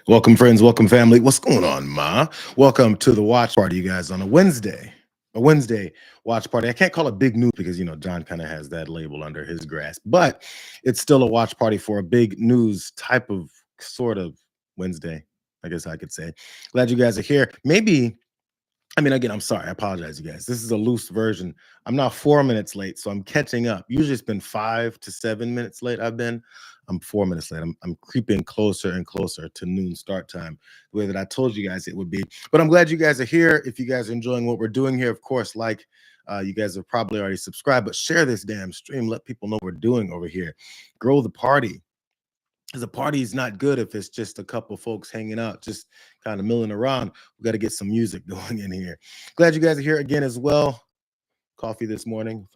Welcome, friends. Welcome, family. What's going on, Ma? Welcome to the watch party, you guys, on a Wednesday. A Wednesday watch party. I can't call it big news because, John kind of has that label under his grasp, but it's still a watch party for a big news type of sort of Wednesday, I guess I could say. Glad you guys are here. Again, I'm sorry. I apologize, you guys. This is a loose version. I'm now 4 minutes late, so I'm catching up. Usually it's been 5 to 7 minutes late. I'm 4 minutes late. I'm creeping closer and closer to noon start time, the way that I told you guys it would be. But I'm glad you guys are here. If you guys are enjoying what we're doing here, of course, you guys have probably already subscribed, but share this damn stream. Let people know what we're doing over here. Grow the party. Because a party is not good if it's just a couple folks hanging out, just kind of milling around. We got to get some music going in here. Glad you guys are here again as well. Coffee this morning.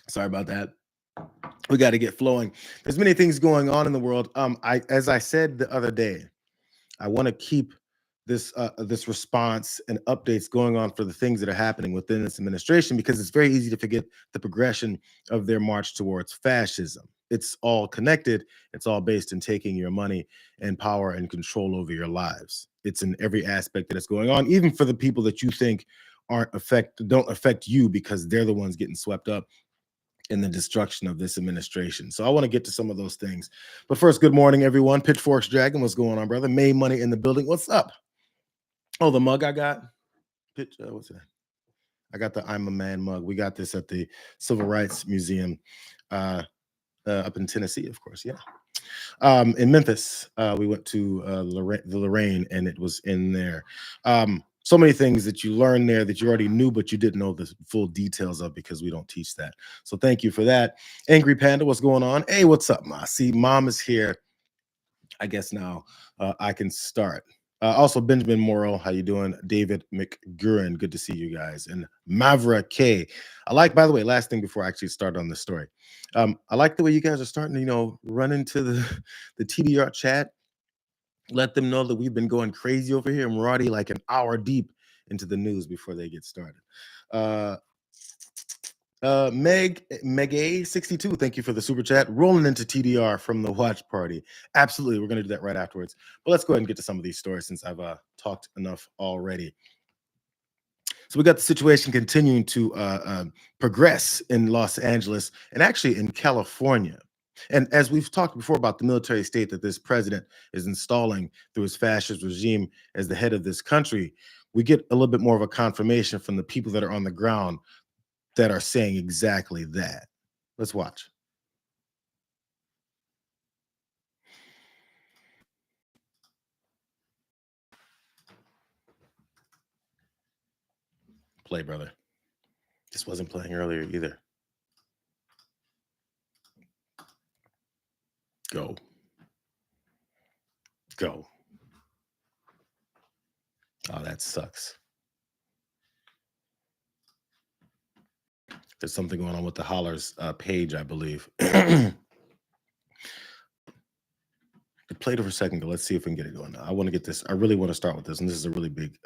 Sorry about that. We got to get flowing. There's many things going on in the world. As I said the other day, I want to keep this response and updates going on for the things that are happening within this administration, because it's very easy to forget the progression of their march towards fascism. It's all connected. It's all based in taking your money and power and control over your lives. It's in every aspect that is going on, even for the people that you think don't affect you, because they're the ones getting swept up in the destruction of this administration. So I want to get to some of those things. But first, good morning, everyone. Pitchforks Dragon, what's going on, brother? May Money in the building. What's up? Oh, the mug I got. What's that? I got the I'm a Man mug. We got this at the Civil Rights Museum up in Tennessee, of course. Yeah. In Memphis, we went to the Lorraine, and it was in there. So many things that you learn there that you already knew, but you didn't know the full details of, because we don't teach that. So thank you for that. Angry Panda, what's going on? Hey, what's up, Ma? See, Mom is here. I guess now I can start. Also, Benjamin Morrow, how you doing? David McGurran, good to see you guys. And Mavra K. By the way, last thing before I actually start on this story. I like the way you guys are starting to, run into the TDR chat. Let them know that we've been going crazy over here, and we're already like an hour deep into the news before they get started. Meg A62, thank you for the super chat. Rolling into TDR from the watch party. Absolutely, we're going to do that right afterwards. But let's go ahead and get to some of these stories, since I've talked enough already. So we got the situation continuing to progress in Los Angeles, and actually in California. And as we've talked before about the military state that this president is installing through his fascist regime as the head of this country, we get a little bit more of a confirmation from the people that are on the ground that are saying exactly that. Let's watch. Play, brother. This wasn't playing earlier either. Go. Go. Oh, that sucks. There's something going on with the Hollers page, I believe. I played it for a second ago. Let's see if we can get it going now. I want to get this. I really want to start with this, and this is a really big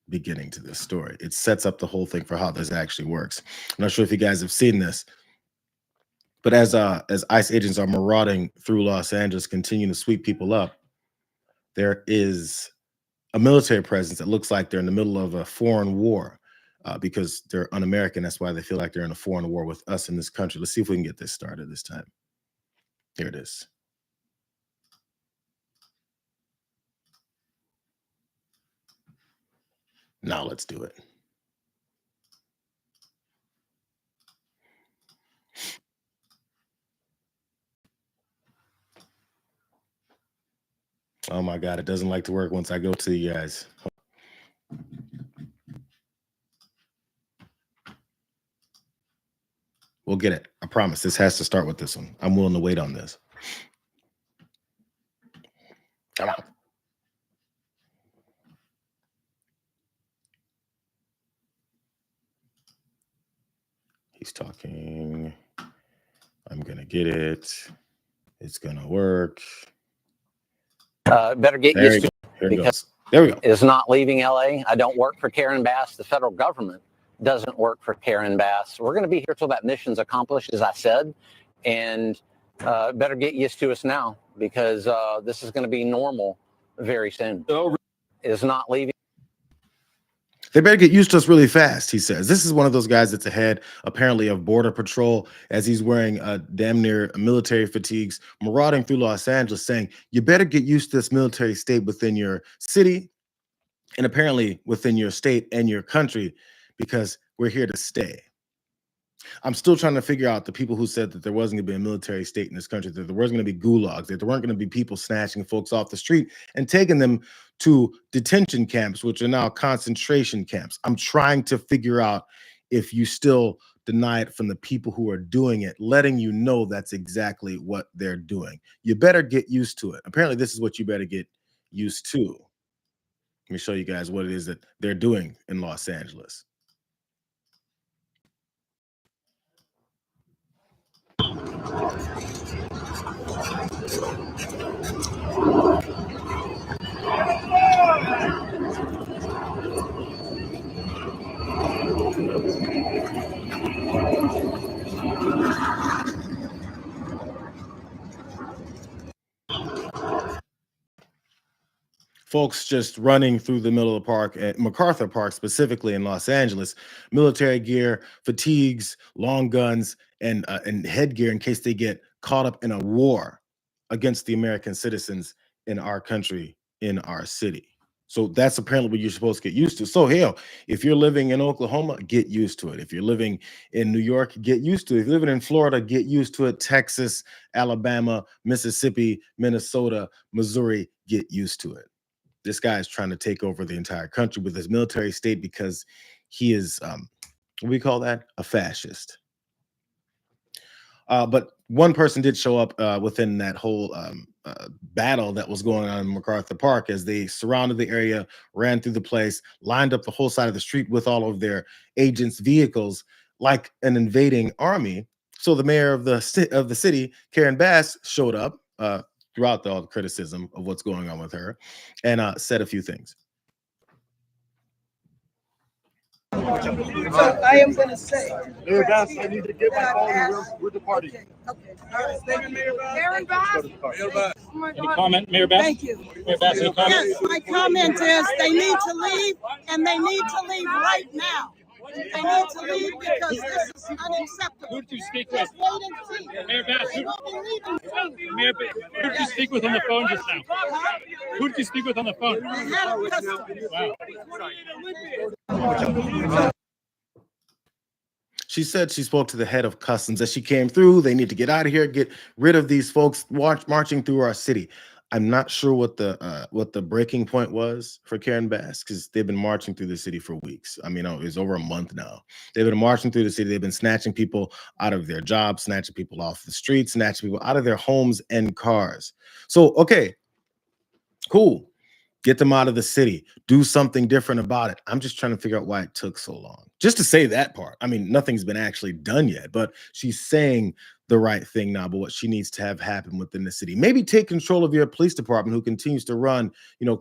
beginning to this story. It sets up the whole thing for how this actually works. I'm not sure if you guys have seen this, but as ICE agents are marauding through Los Angeles, continuing to sweep people up, there is a military presence that looks like they're in the middle of a foreign war, because they're un-American. That's why they feel like they're in a foreign war with us in this country. Let's see if we can get this started this time. Here it is. Now let's do it. Oh my God, it doesn't like to work once I go to you guys. We'll get it. I promise. This has to start with this one. I'm willing to wait on this. Come on. He's talking. I'm going to get it. It's going to work. Better get used to it because there we go. Is not leaving LA. I don't work for Karen Bass. The federal government doesn't work for Karen Bass. We're going to be here till that mission's accomplished, as I said, and better get used to us now. because this is going to be normal very soon. Is not leaving. They better get used to us really fast, he says. This is one of those guys that's ahead, apparently, of Border Patrol, as he's wearing damn near military fatigues, marauding through Los Angeles, saying, you better get used to this military state within your city and apparently within your state and your country, because we're here to stay. I'm still trying to figure out the people who said that there wasn't going to be a military state in this country, that there wasn't going to be gulags, that there weren't going to be people snatching folks off the street and taking them to detention camps, which are now concentration camps. I'm trying to figure out if you still deny it from the people who are doing it, letting you know that's exactly what they're doing. You better get used to it. Apparently, this is what you better get used to. Let me show you guys what it is that they're doing in Los Angeles. Folks just running through the middle of the park at MacArthur Park, specifically in Los Angeles, military gear, fatigues, long guns, and headgear in case they get caught up in a war against the American citizens in our country, in our city. So that's apparently what you're supposed to get used to. So hell, if you're living in Oklahoma, get used to it. If you're living in New York, get used to it. If you're living in Florida, get used to it. Texas, Alabama, Mississippi, Minnesota, Missouri, get used to it. This guy is trying to take over the entire country with his military state because he is, what do we call that? A fascist. But one person did show up within that whole battle that was going on in MacArthur Park as they surrounded the area, ran through the place, lined up the whole side of the street with all of their agents' vehicles like an invading army. So the mayor of the city, Karen Bass, showed up throughout all the criticism of what's going on with her and said a few things. So I am going to say, Mayor Bass, I need to get my phone. We're departing. Okay. Karen Bass. Any comment, Mayor Bass? Thank you. Mayor Bass, any comment? Yes, my comment is they need to leave, and they need to leave right now. They need to leave because this is unacceptable. Who did you speak with? Just wait and see. Mayor Bass, They will be leaving soon. Mayor Bass, who did you speak with on the phone just now? Who did you speak with on the phone? They had a custody. Wow. She said she spoke to the head of customs as she came through. They need to get out of here, get rid of these folks marching through our city. I'm not sure what the breaking point was for Karen Bass, because they've been marching through the city for weeks. I mean, it's over a month now. They've been marching through the city. They've been snatching people out of their jobs, snatching people off the streets, snatching people out of their homes and cars. So, okay, cool. Get them out of the city. Do something different about it. I'm just trying to figure out why it took so long. Just to say that part. I mean, nothing's been actually done yet, but she's saying the right thing now, but what she needs to have happen within the city. Maybe take control of your police department, who continues to run,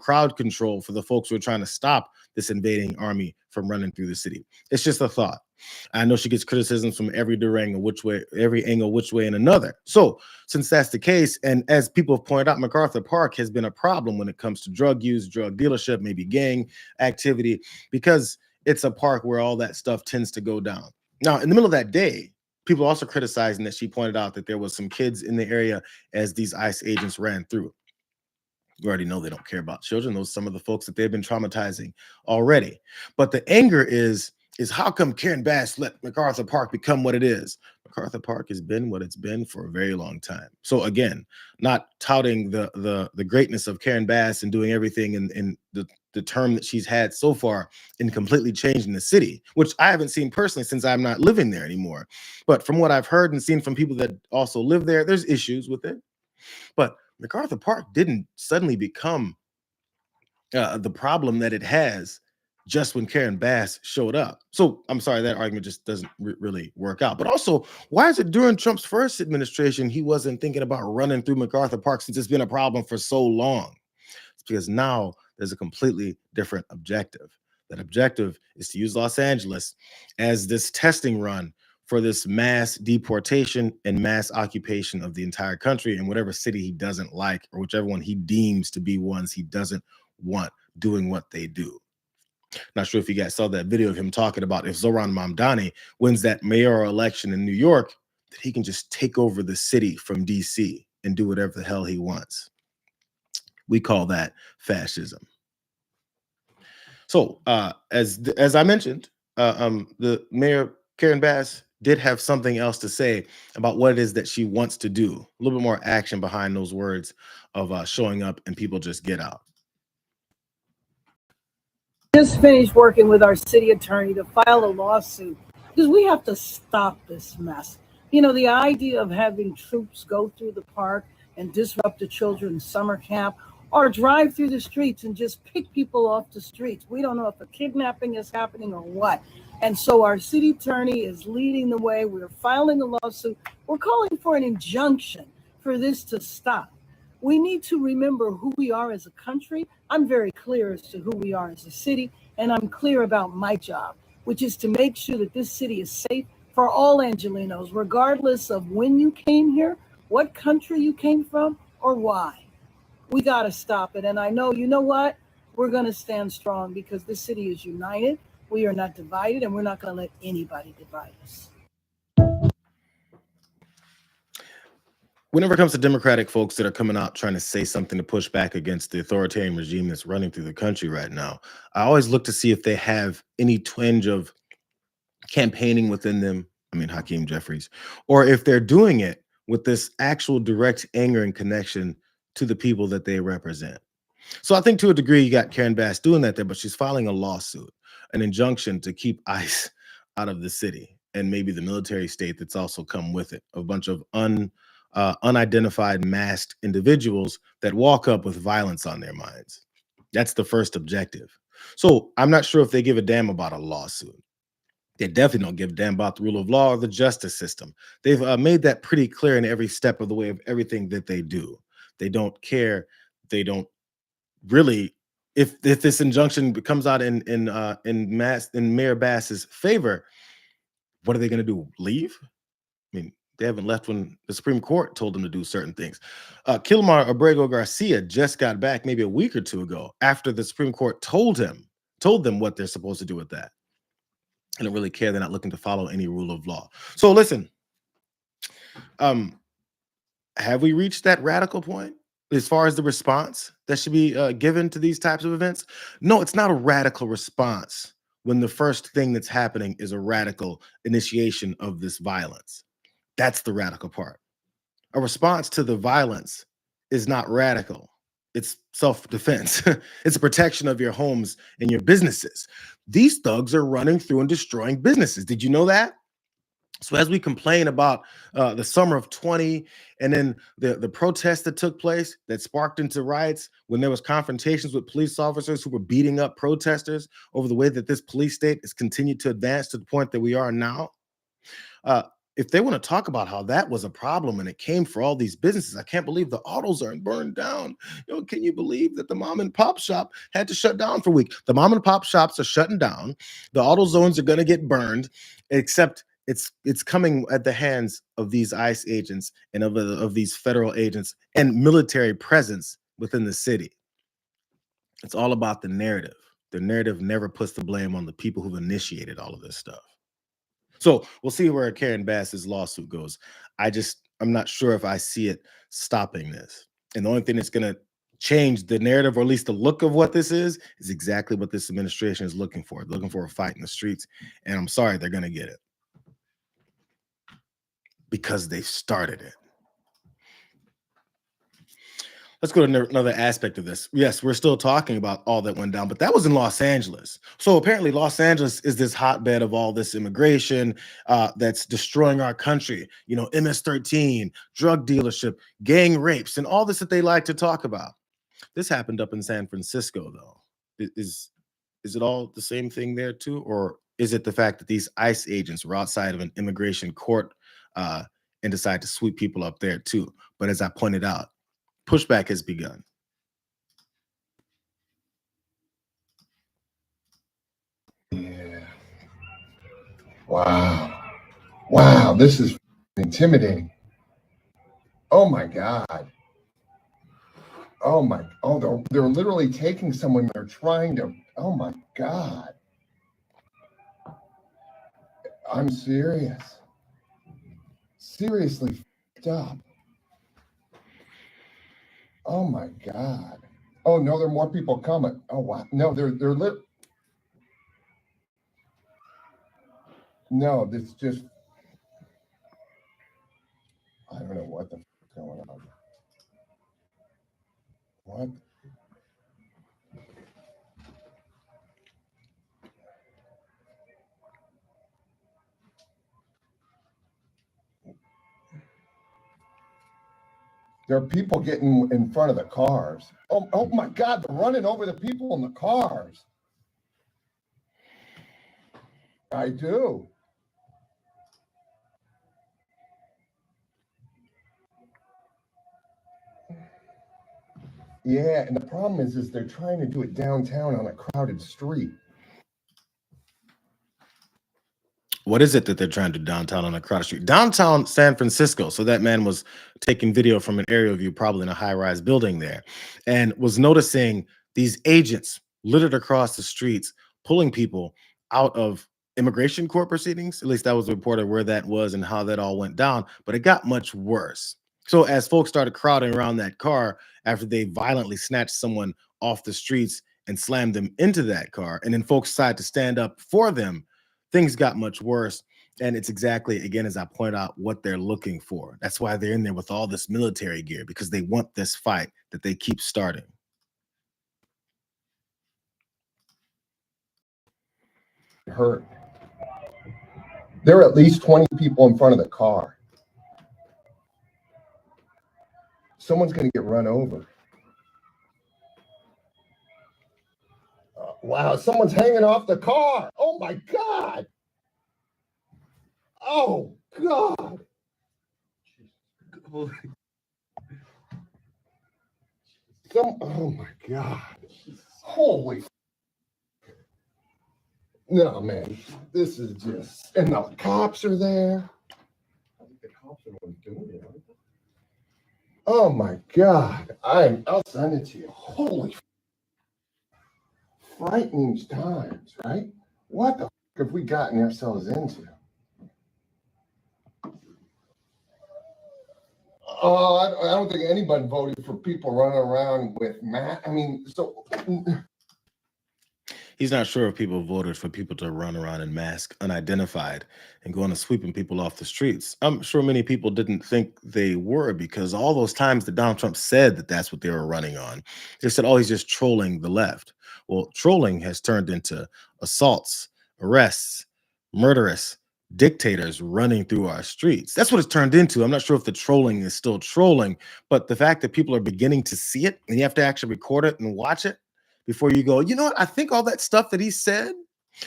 crowd control for the folks who are trying to stop this invading army from running through the city. It's just a thought. I know she gets criticisms from every angle, which way and another. So since that's the case, and as people have pointed out, MacArthur Park has been a problem when it comes to drug use, drug dealership, maybe gang activity, because it's a park where all that stuff tends to go down. Now, in the middle of that day, people are also criticizing that she pointed out that there was some kids in the area as these ICE agents ran through. You already know they don't care about children. Those are some of the folks that they've been traumatizing already. But the anger is how come Karen Bass let MacArthur Park become what it is? MacArthur Park has been what it's been for a very long time. So again, not touting the greatness of Karen Bass and doing everything in the term that she's had so far in completely changing the city, which I haven't seen personally since I'm not living there anymore. But from what I've heard and seen from people that also live there, there's issues with it. But MacArthur Park didn't suddenly become the problem that it has just when Karen Bass showed up. So I'm sorry, that argument just doesn't really work out. But also, why is it during Trump's first administration he wasn't thinking about running through MacArthur Park, since it's been a problem for so long? It's because now there's a completely different objective. That objective is to use Los Angeles as this testing run for this mass deportation and mass occupation of the entire country in whatever city he doesn't like, or whichever one he deems to be ones he doesn't want doing what they do. Not sure if you guys saw that video of him talking about if Zohran Mamdani wins that mayoral election in New York, that he can just take over the city from DC and do whatever the hell he wants. We call that fascism. So as I mentioned, the mayor, Karen Bass, did have something else to say about what it is that she wants to do. A little bit more action behind those words of showing up and people just get out. Just finished working with our city attorney to file a lawsuit because we have to stop this mess. You know, the idea of having troops go through the park and disrupt the children's summer camp or drive through the streets and just pick people off the streets. We don't know if a kidnapping is happening or what. And so our city attorney is leading the way. We're filing a lawsuit. We're calling for an injunction for this to stop. We need to remember who we are as a country. I'm very clear as to who we are as a city, and I'm clear about my job, which is to make sure that this city is safe for all Angelenos, regardless of when you came here, what country you came from, or why. We got to stop it. And I know, you know what? We're going to stand strong because this city is united. We are not divided, and we're not going to let anybody divide us. Whenever it comes to Democratic folks that are coming out trying to say something to push back against the authoritarian regime that's running through the country right now, I always look to see if they have any twinge of campaigning within them. I mean, Hakeem Jeffries, or if they're doing it with this actual direct anger and connection to the people that they represent. So I think to a degree you got Karen Bass doing that there, but she's filing a lawsuit, an injunction to keep ICE out of the city and maybe the military state that's also come with it, a bunch of unidentified masked individuals that walk up with violence on their minds. That's the first objective. So I'm not sure if they give a damn about a lawsuit. They definitely don't give a damn about the rule of law or the justice system. They've made that pretty clear in every step of the way of everything that they do. They don't care. They don't really. If this injunction comes out in Mayor Bass's favor, what are they going to do? Leave? I mean, they haven't left when the Supreme Court told them to do certain things. Kilmar Abrego Garcia just got back maybe a week or two ago after the Supreme Court told them what they're supposed to do with that. I don't really care. They're not looking to follow any rule of law. So listen, have we reached that radical point as far as the response that should be given to these types of events? No, it's not a radical response when the first thing that's happening is a radical initiation of this violence. That's the radical part. A response to the violence is not radical. It's self-defense. It's a protection of your homes and your businesses. These thugs are running through and destroying businesses. Did you know that? So as we complain about the summer of 20 and then the protests that took place that sparked into riots when there was confrontations with police officers who were beating up protesters over the way that this police state has continued to advance to the point that we are now. If they want to talk about how that was a problem and it came for all these businesses, I can't believe the autos aren't burned down. You know, can you believe that the mom and pop shop had to shut down for a week? The mom and pop shops are shutting down. The auto zones are going to get burned, except it's coming at the hands of these ICE agents and of these federal agents and military presence within the city. It's all about the narrative. The narrative never puts the blame on the people who've initiated all of this stuff. So we'll see where Karen Bass's lawsuit goes. I'm not sure if I see it stopping this. And the only thing that's going to change the narrative, or at least the look of what this is exactly what this administration is looking for. They're looking for a fight in the streets. And I'm sorry, they're going to get it. Because they started it. Let's go to another aspect of this. Yes, we're still talking about all that went down, but that was in Los Angeles. So apparently Los Angeles is this hotbed of all this immigration that's destroying our country. You know, MS-13, drug dealership, gang rapes, and all this that they like to talk about. This happened up in San Francisco, though. Is it all the same thing there too? Or is it the fact that these ICE agents were outside of an immigration court and decided to sweep people up there too? But as I pointed out, pushback has begun. Yeah. Wow. Wow, this is intimidating. Oh my God. They're literally taking someone. They're trying to, oh my God. I'm serious. Seriously f***ed up. Oh my God. Oh no, there are more people coming. Oh wow. No, they're lit. No, this just, I don't know what the f is going on. What? There are people getting in front of the cars. Oh my God, they're running over the people in the cars. I do. Yeah, and the problem is they're trying to do it downtown on a crowded street. What is it that they're trying to do downtown on a crowded street? Downtown San Francisco. So that man was taking video from an aerial view, probably in a high-rise building there, and was noticing these agents littered across the streets, pulling people out of immigration court proceedings. At least that was reported where that was and how that all went down. But it got much worse. So as folks started crowding around that car after they violently snatched someone off the streets and slammed them into that car, and then folks decided to stand up for them, things got much worse. And it's exactly, again, as I point out, what they're looking for. That's why they're in there with all this military gear, because they want this fight that they keep starting. Hurt. There are at least 20 people in front of the car. Someone's going to get run over. Wow, someone's hanging off the car. Oh my God. Oh God. Oh my God. Holy. No, man, this is just, and the cops are there. I think the cops are the ones doing it. Oh my God. I'll send it to you. Holy frightening times, right? What the have we gotten ourselves into? Oh, I don't think anybody voted for people running around with masks. I mean, so He's not sure if people voted for people to run around in masks unidentified and going and sweeping people off the streets. I'm sure many people didn't think they were, because all those times that Donald Trump said that that's what they were running on, they said, oh, he's just trolling the left. Well, trolling has turned into assaults, arrests, murderous dictators running through our streets. That's what it's turned into. I'm not sure if the trolling is still trolling, but the fact that people are beginning to see it and you have to actually record it and watch it before you go, you know what? I think all that stuff that he said,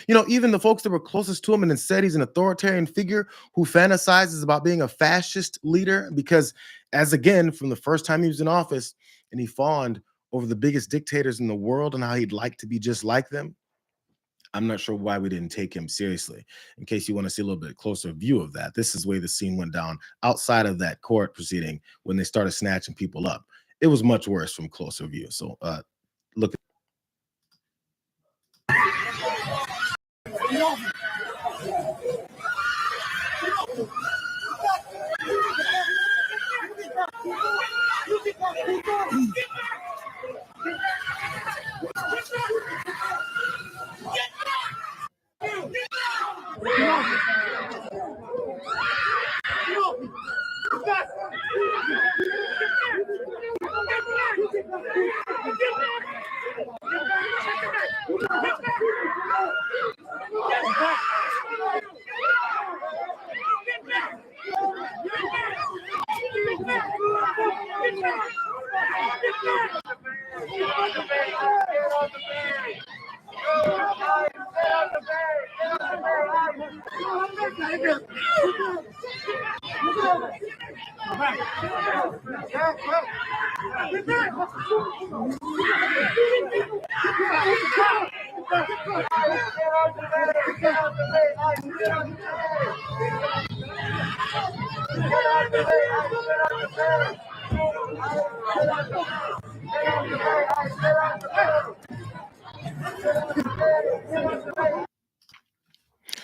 even the folks that were closest to him and then said he's an authoritarian figure who fantasizes about being a fascist leader, because as again, from the first time he was in office and he fawned over the biggest dictators in the world and how he'd like to be just like them. I'm not sure why we didn't take him seriously. In case you want to see a little bit closer view of that, this is the way the scene went down outside of that court proceeding when they started snatching people up. It was much worse from closer view. So look at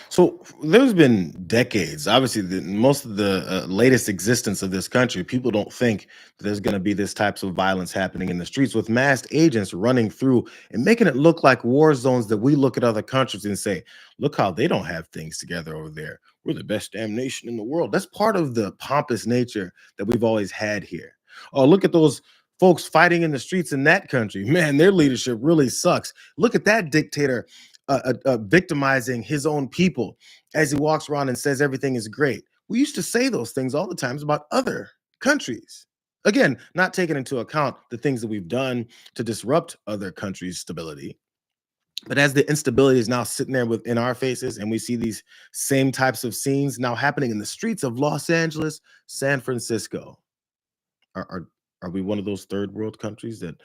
So there's been decades. Obviously, most of the latest existence of this country, people don't think that there's going to be this types of violence happening in the streets with masked agents running through and making it look like war zones that we look at other countries and say, look how they don't have things together over there. We're the best damn nation in the world. That's part of the pompous nature that we've always had here. Oh, look at those folks fighting in the streets in that country. Man, their leadership really sucks. Look at that dictator victimizing his own people as he walks around and says everything is great. We used to say those things all the times about other countries. Again, not taking into account the things that we've done to disrupt other countries' stability. But as the instability is now sitting there within our faces, and we see these same types of scenes now happening in the streets of Los Angeles, San Francisco, are we one of those third world countries that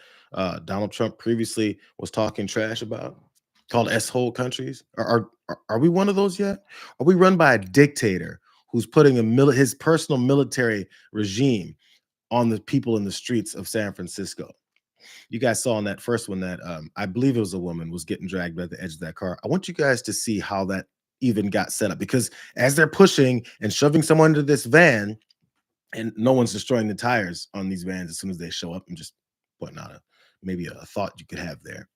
Donald Trump previously was talking trash about, called S-hole countries? Are we one of those yet? Are we run by a dictator who's putting his personal military regime on the people in the streets of San Francisco? You guys saw in that first one that I believe it was a woman was getting dragged by the edge of that car. I want you guys to see how that even got set up, because as they're pushing and shoving someone into this van, and no one's destroying the tires on these vans as soon as they show up. I'm just pointing out maybe a thought you could have there.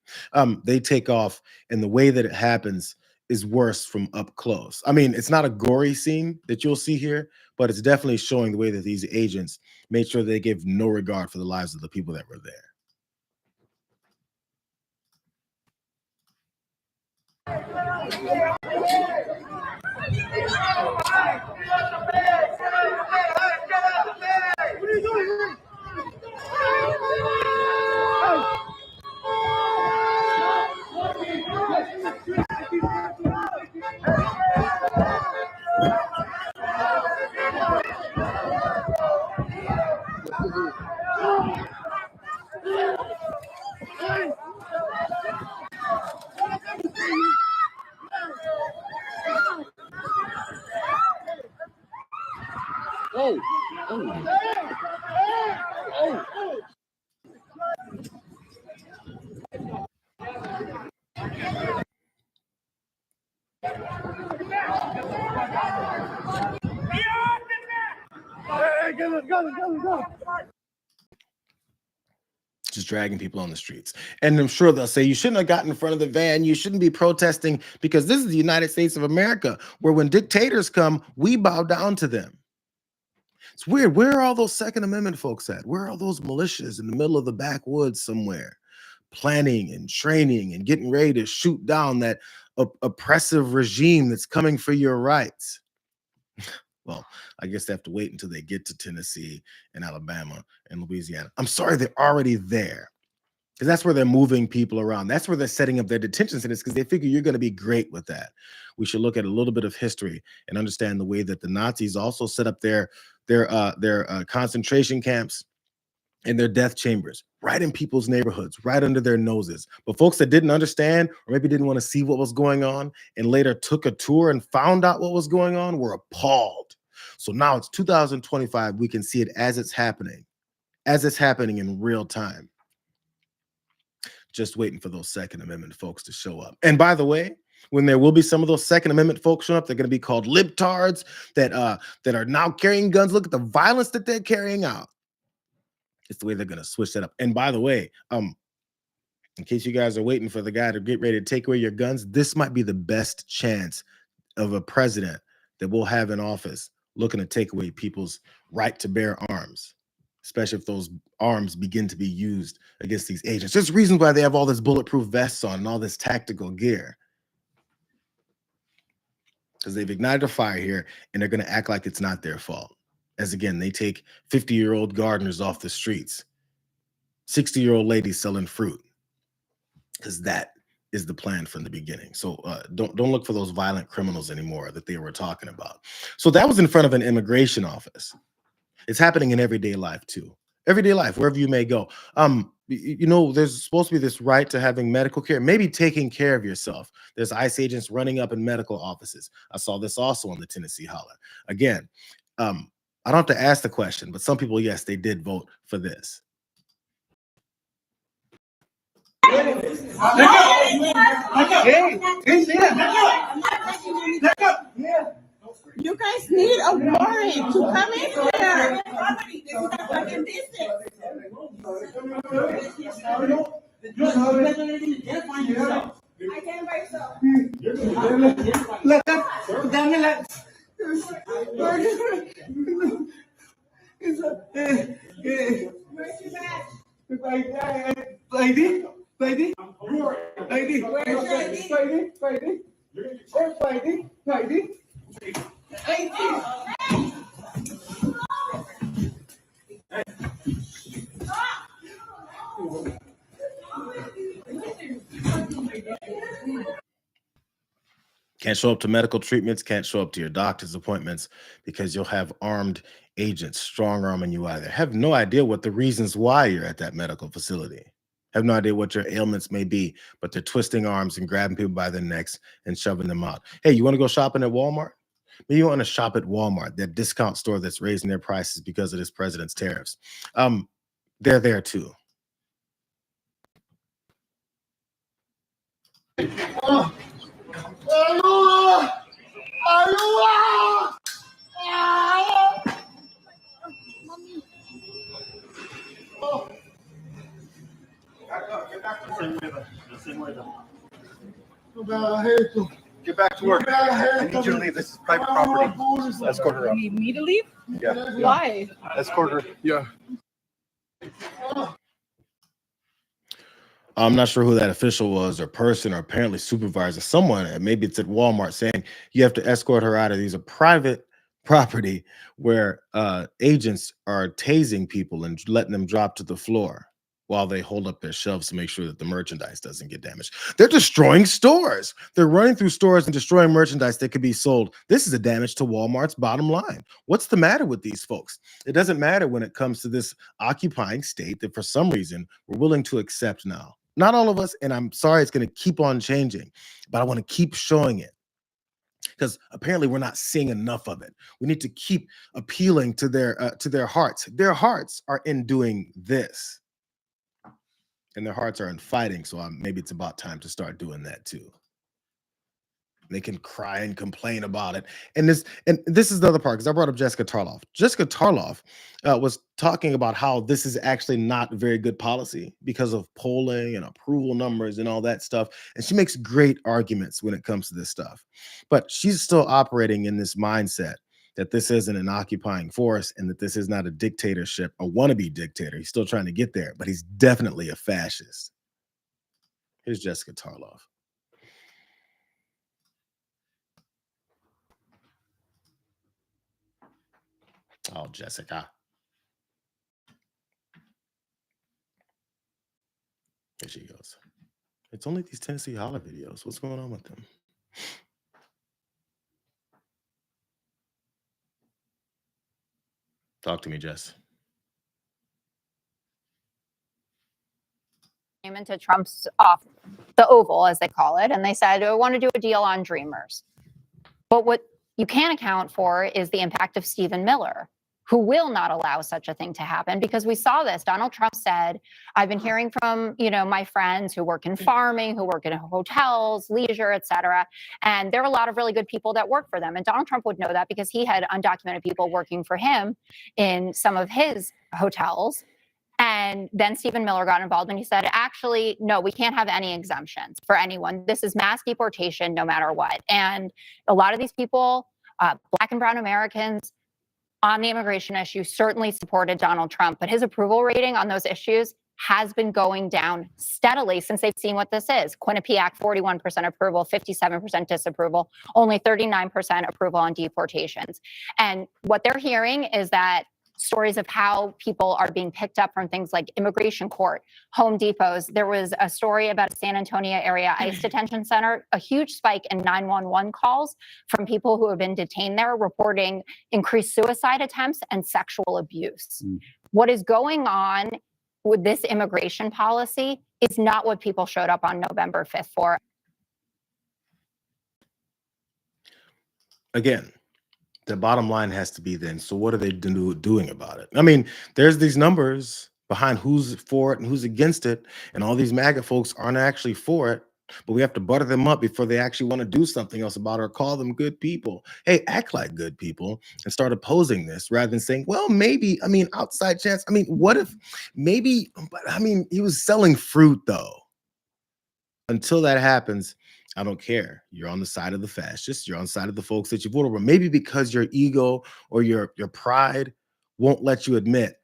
They take off, and the way that it happens is worse from up close. I mean, it's not a gory scene that you'll see here, but it's definitely showing the way that these agents made sure they gave no regard for the lives of the people that were there. Just dragging people on the streets. And I'm sure they'll say, you shouldn't have gotten in front of the van. You shouldn't be protesting, because this is the United States of America, where when dictators come, we bow down to them. It's weird. Where are all those Second Amendment folks at? Where are all those militias in the middle of the backwoods somewhere, planning and training and getting ready to shoot down that oppressive regime that's coming for your rights? Well, I guess they have to wait until they get to Tennessee and Alabama and Louisiana. I'm sorry, they're already there, because that's where they're moving people around. That's where they're setting up their detention centers, because they figure you're going to be great with that. We should look at a little bit of history and understand the way that the Nazis also set up their concentration camps and their death chambers right in people's neighborhoods, right under their noses. But folks that didn't understand, or maybe didn't want to see what was going on, and later took a tour and found out what was going on, were appalled. So now it's 2025. We can see it as it's happening in real time. Just waiting for those Second Amendment folks to show up. And by the way, when there will be some of those Second Amendment folks showing up, they're going to be called libtards that are now carrying guns. Look at the violence that they're carrying out. It's the way they're going to switch that up. And by the way, in case you guys are waiting for the guy to get ready to take away your guns, this might be the best chance of a president that we'll have in office looking to take away people's right to bear arms, especially if those arms begin to be used against these agents. There's reasons why they have all this bulletproof vests on and all this tactical gear, because they've ignited a fire here, and they're going to act like it's not their fault. As again, they take 50-year-old gardeners off the streets, 60-year-old ladies selling fruit, because that is the plan from the beginning. So don't look for those violent criminals anymore that they were talking about. So that was in front of an immigration office. It's happening in everyday life too. Everyday life, wherever you may go. You know, there's supposed to be this right to having medical care, maybe taking care of yourself. There's ICE agents running up in medical offices. I saw this also on the Tennessee Holler. Again, I don't have to ask the question, but some people, yes, they did vote for this. You guys need a warrant to come in here. Can't show up to medical treatments, can't show up to your doctor's appointments because you'll have armed agents strong arming you out of there. Have no idea what the reasons why you're at that medical facility. Have no idea what your ailments may be, but they're twisting arms and grabbing people by their necks and shoving them out. Hey, you want to go shopping at Walmart? Maybe you want to shop at Walmart, that discount store that's raising their prices because of this president's tariffs. They're there too. Get back to work. I need you to leave. This is private property. Escort her You out. need me to leave? Yeah. Why? Escort her. Yeah. I'm not sure who that official was or person or apparently supervisor, someone, maybe it's at Walmart, saying you have to escort her out of these are private property where agents are tasing people and letting them drop to the floor while they hold up their shelves to make sure that the merchandise doesn't get damaged. They're destroying stores. They're running through stores and destroying merchandise that could be sold. This is a damage to Walmart's bottom line. What's the matter with these folks? It doesn't matter when it comes to this occupying state that for some reason we're willing to accept now. Not all of us, and I'm sorry it's going to keep on changing, but I want to keep showing it because apparently we're not seeing enough of it. We need to keep appealing to their hearts. Their hearts are in doing this, and their hearts are in fighting. So maybe it's about time to start doing that too. They can cry and complain about it. And this is the other part, because I brought up Jessica Tarlov. Jessica Tarlov was talking about how this is actually not very good policy because of polling and approval numbers and all that stuff. And she makes great arguments when it comes to this stuff. But she's still operating in this mindset that this isn't an occupying force and that this is not a dictatorship, a wannabe dictator. He's still trying to get there, but he's definitely a fascist. Here's Jessica Tarlov. Oh, Jessica. Here she goes. It's only these Tennessee Holler videos. What's going on with them? Talk to me, Jess. Came into Trump's off the Oval, as they call it, and they said, I want to do a deal on Dreamers. But what you can't account for is the impact of Stephen Miller, who will not allow such a thing to happen, because we saw this. Donald Trump said, I've been hearing from, my friends who work in farming, who work in hotels, leisure, et cetera. And there are a lot of really good people that work for them. And Donald Trump would know that because he had undocumented people working for him in some of his hotels. And then Stephen Miller got involved and he said, actually, no, we can't have any exemptions for anyone. This is mass deportation no matter what. And a lot of these people, Black and brown Americans, on the immigration issue certainly supported Donald Trump, but his approval rating on those issues has been going down steadily since they've seen what this is. Quinnipiac, 41% approval, 57% disapproval, only 39% approval on deportations. And what they're hearing is that stories of how people are being picked up from things like immigration court, Home Depots. There was a story about a San Antonio area ICE detention center, a huge spike in 911 calls from people who have been detained there, reporting increased suicide attempts and sexual abuse. What is going on with this immigration policy is not what people showed up on November 5th for. Again, The bottom line has to be then, so what are they doing about it? I mean, there's these numbers behind who's for it and who's against it, and all these MAGA folks aren't actually for it, but we have to butter them up before they actually want to do something else about it or call them good people. Hey, act like good people and start opposing this rather than saying, well, maybe, I mean, outside chance. I mean, what if maybe, but I mean, he was selling fruit though. Until that happens, I don't care. You're on the side of the fascists. You're on the side of the folks that you voted for. Maybe because your ego or your pride won't let you admit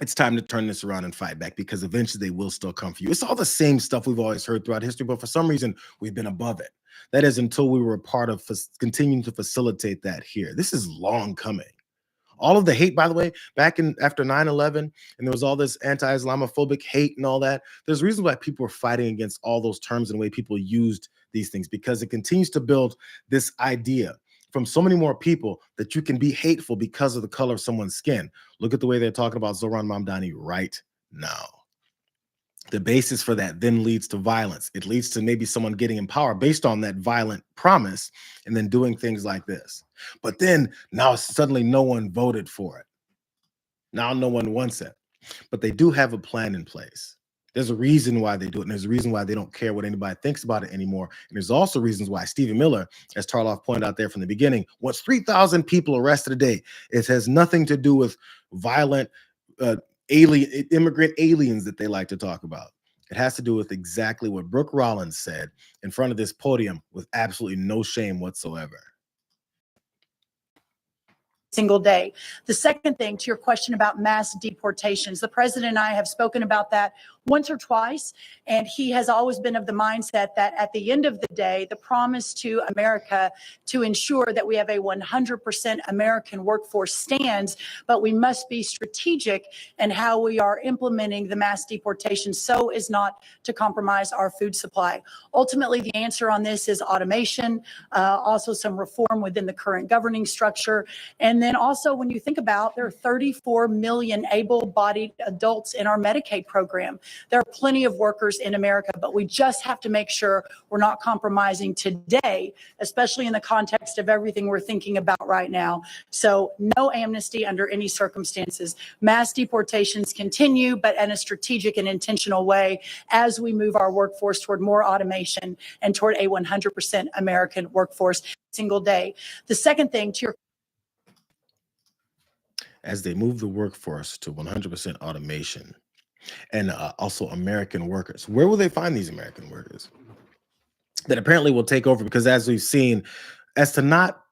it's time to turn this around and fight back, because eventually they will still come for you. It's all the same stuff we've always heard throughout history, but for some reason we've been above it. That is until we were a part of continuing to facilitate that here. This is long coming. All of the hate, by the way, back in after 9/11, and there was all this anti-Islamophobic hate and all that. There's reasons why people were fighting against all those terms and the way people used these things, because it continues to build this idea from so many more people that you can be hateful because of the color of someone's skin. Look at the way they're talking about Zohran Mamdani right now. The basis for that then leads to violence. It leads to maybe someone getting in power based on that violent promise and then doing things like this. But then now suddenly no one voted for it. Now no one wants it. But they do have a plan in place. There's a reason why they do it, and there's a reason why they don't care what anybody thinks about it anymore. And there's also reasons why Stephen Miller, as Tarov pointed out there from the beginning, wants 3,000 people arrested a day. It has nothing to do with violent immigrant aliens that they like to talk about. It has to do with exactly what Brooke Rollins said in front of this podium with absolutely no shame whatsoever. Single day. The second thing, to your question about mass deportations, the president and I have spoken about that once or twice, and he has always been of the mindset that at the end of the day, the promise to America to ensure that we have a 100% American workforce stands, but we must be strategic in how we are implementing the mass deportation so as not to compromise our food supply. Ultimately, the answer on this is automation, also some reform within the current governing structure. And then also, when you think about, there are 34 million able-bodied adults in our Medicaid program. There are plenty of workers in America, but we just have to make sure we're not compromising today, especially in the context of everything we're thinking about right now. So no amnesty under any circumstances. Mass deportations continue, but in a strategic and intentional way as we move our workforce toward more automation and toward a 100% American workforce single day. The second thing, to your as they move the workforce to 100% automation and also American workers. Where will they find these American workers that apparently will take over? Because as we've seen, as to not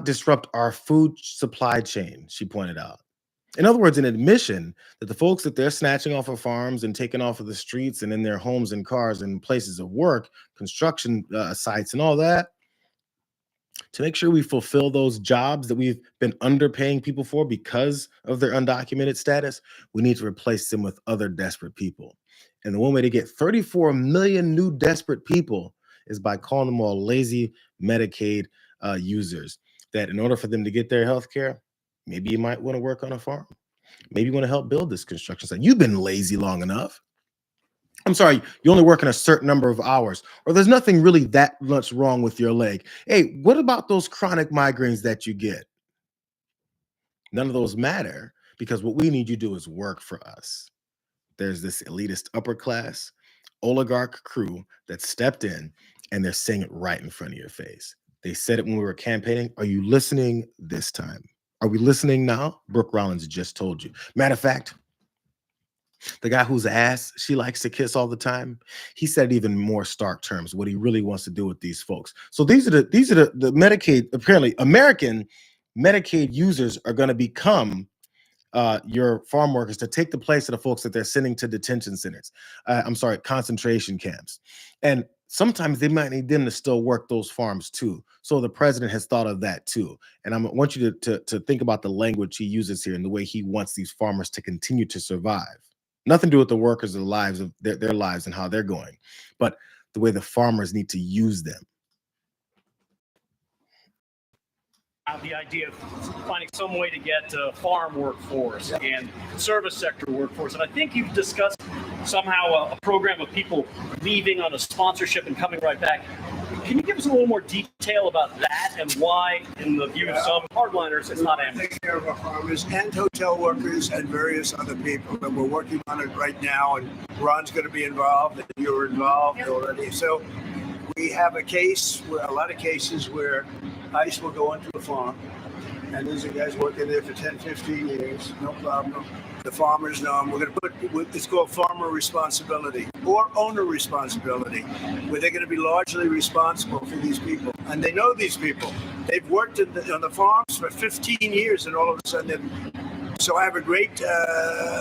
disrupt our food supply chain, she pointed out. In other words, an admission that the folks that they're snatching off of farms and taking off of the streets and in their homes and cars and places of work, construction sites and all that, to make sure we fulfill those jobs that we've been underpaying people for because of their undocumented status, we need to replace them with other desperate people. And the one way to get 34 million new desperate people is by calling them all lazy Medicaid users, that in order for them to get their health care, maybe you might want to work on a farm. Maybe you want to help build this construction site. You've been lazy long enough. I'm sorry, you only work in a certain number of hours, or there's nothing really that much wrong with your leg. Hey, what about those chronic migraines that you get? None of those matter, because what we need you to do is work for us. There's this elitist upper class oligarch crew that stepped in, and they're saying it right in front of your face. They said it when we were campaigning. Are you listening this time? Are we listening now? Brooke Rollins just told you. Matter of fact, the guy whose ass she likes to kiss all the time, he said even more stark terms what he really wants to do with these folks. So these are the Medicaid, apparently American Medicaid users are going to become your farm workers to take the place of the folks that they're sending to detention centers. Concentration camps. And sometimes they might need them to still work those farms too. So the president has thought of that too. And I want you to think about the language he uses here and the way he wants these farmers to continue to survive. Nothing to do with the workers' lives of their lives and how they're going, but the way the farmers need to use them. The idea of finding some way to get farm workforce and service sector workforce. And I think you've discussed somehow a program of people leaving on a sponsorship and coming right back. Can you give us a little more detail about that and why, in the view of some hardliners, it's not amnesty? Take care of our farmers and hotel workers and various other people. And we're working on it right now. And Ron's going to be involved, and you're involved already. So we have a case, a lot of cases where ICE will go into a farm. And these are guys working there for 10, 15 years, no problem. The farmers know them. We're going to put, it's called farmer responsibility or owner responsibility, where they're going to be largely responsible for these people. And they know these people. They've worked on the farms for 15 years, and all of a sudden, so I have a great,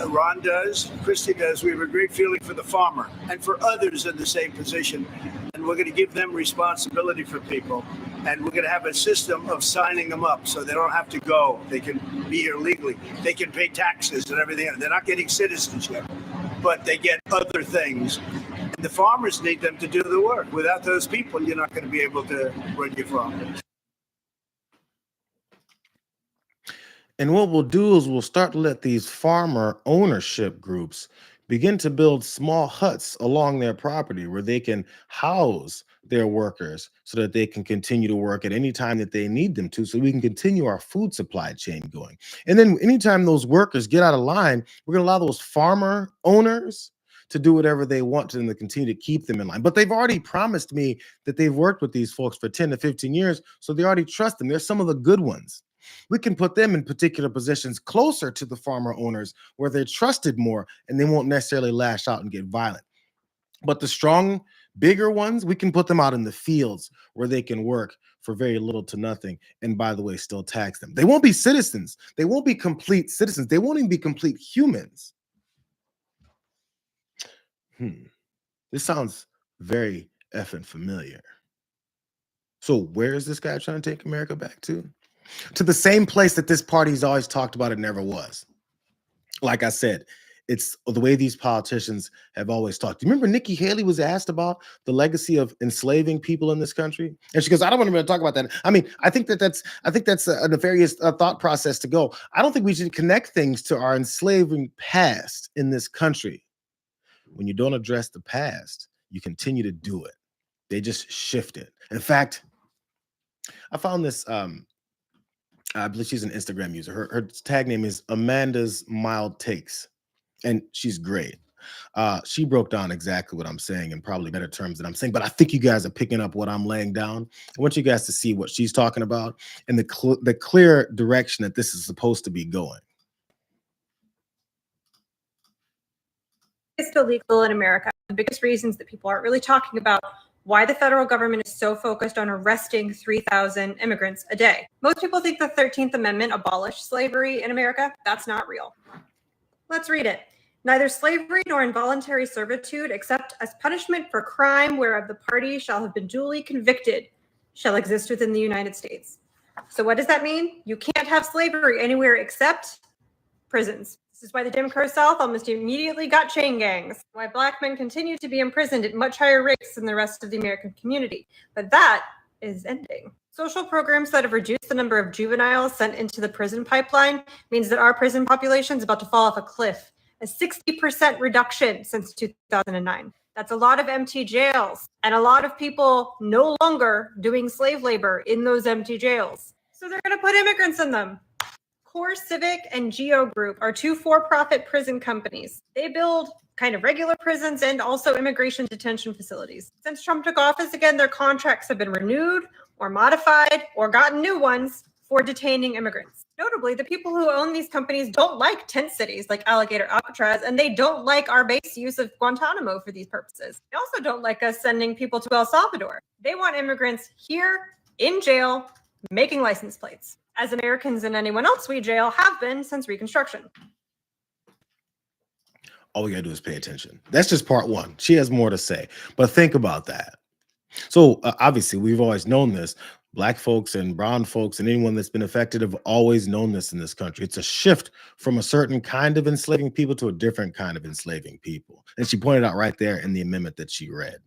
Ron does, Christy does, we have a great feeling for the farmer and for others in the same position. And we're going to give them responsibility for people. And we're going to have a system of signing them up so they don't have to go. They can be here legally. They can pay taxes and everything. They're not getting citizenship, but they get other things. And the farmers need them to do the work. Without those people, you're not going to be able to run your farm. And what we'll do is we'll start to let these farmer ownership groups begin to build small huts along their property where they can house their workers so that they can continue to work at any time that they need them to, so we can continue our food supply chain going. And then anytime those workers get out of line, we're going to allow those farmer owners to do whatever they want to, and to continue to keep them in line. But they've already promised me that they've worked with these folks for 10 to 15 years, so they already trust them. They're some of the good ones. We can put them in particular positions closer to the farmer owners where they're trusted more, and they won't necessarily lash out and get violent. But the strong, bigger ones, we can put them out in the fields where they can work for very little to nothing, and by the way, still tax them. They won't be citizens. They won't be complete citizens. They won't even be complete humans. This sounds very effing familiar. So where is this guy trying to take America back to? To the same place that this party's always talked about it never was. Like I said, it's the way these politicians have always talked. Do you remember Nikki Haley was asked about the legacy of enslaving people in this country? And she goes, I don't want to talk about that. I mean, I think that's a nefarious thought process to go. I don't think we should connect things to our enslaving past in this country. When you don't address the past, you continue to do it. They just shift it. In fact, I found this, I believe she's an Instagram user. Her tag name is Amanda's Mild Takes, and she's great. She broke down exactly what I'm saying in probably better terms than I'm saying, but I think you guys are picking up what I'm laying down. I want you guys to see what she's talking about and the clear direction that this is supposed to be going. It's illegal in America. The biggest reasons that people aren't really talking about why the federal government is so focused on arresting 3,000 immigrants a day. Most people think the 13th Amendment abolished slavery in America. That's not real. Let's read it. Neither slavery nor involuntary servitude, except as punishment for crime whereof the party shall have been duly convicted, shall exist within the United States. So what does that mean? You can't have slavery anywhere except prisons. This is why the Jim Crow South almost immediately got chain gangs, why Black men continue to be imprisoned at much higher rates than the rest of the American community. But that is ending. Social programs that have reduced the number of juveniles sent into the prison pipeline means that our prison population is about to fall off a cliff, a 60% reduction since 2009. That's a lot of empty jails and a lot of people no longer doing slave labor in those empty jails. So they're going to put immigrants in them. Core Civic and Geo Group are two for-profit prison companies. They build kind of regular prisons and also immigration detention facilities. Since Trump took office again, their contracts have been renewed or modified or gotten new ones for detaining immigrants. Notably, the people who own these companies don't like tent cities like Alligator Alcatraz, and they don't like our base use of Guantanamo for these purposes. They also don't like us sending people to El Salvador. They want immigrants here in jail making license plates, as Americans and anyone else we jail have been since Reconstruction. All we gotta do is pay attention. That's just part one. She has more to say, but think about that. So obviously, we've always known this. Black folks and brown folks and anyone that's been affected have always known this in this country. It's a shift from a certain kind of enslaving people to a different kind of enslaving people. And she pointed out right there in the amendment that she read.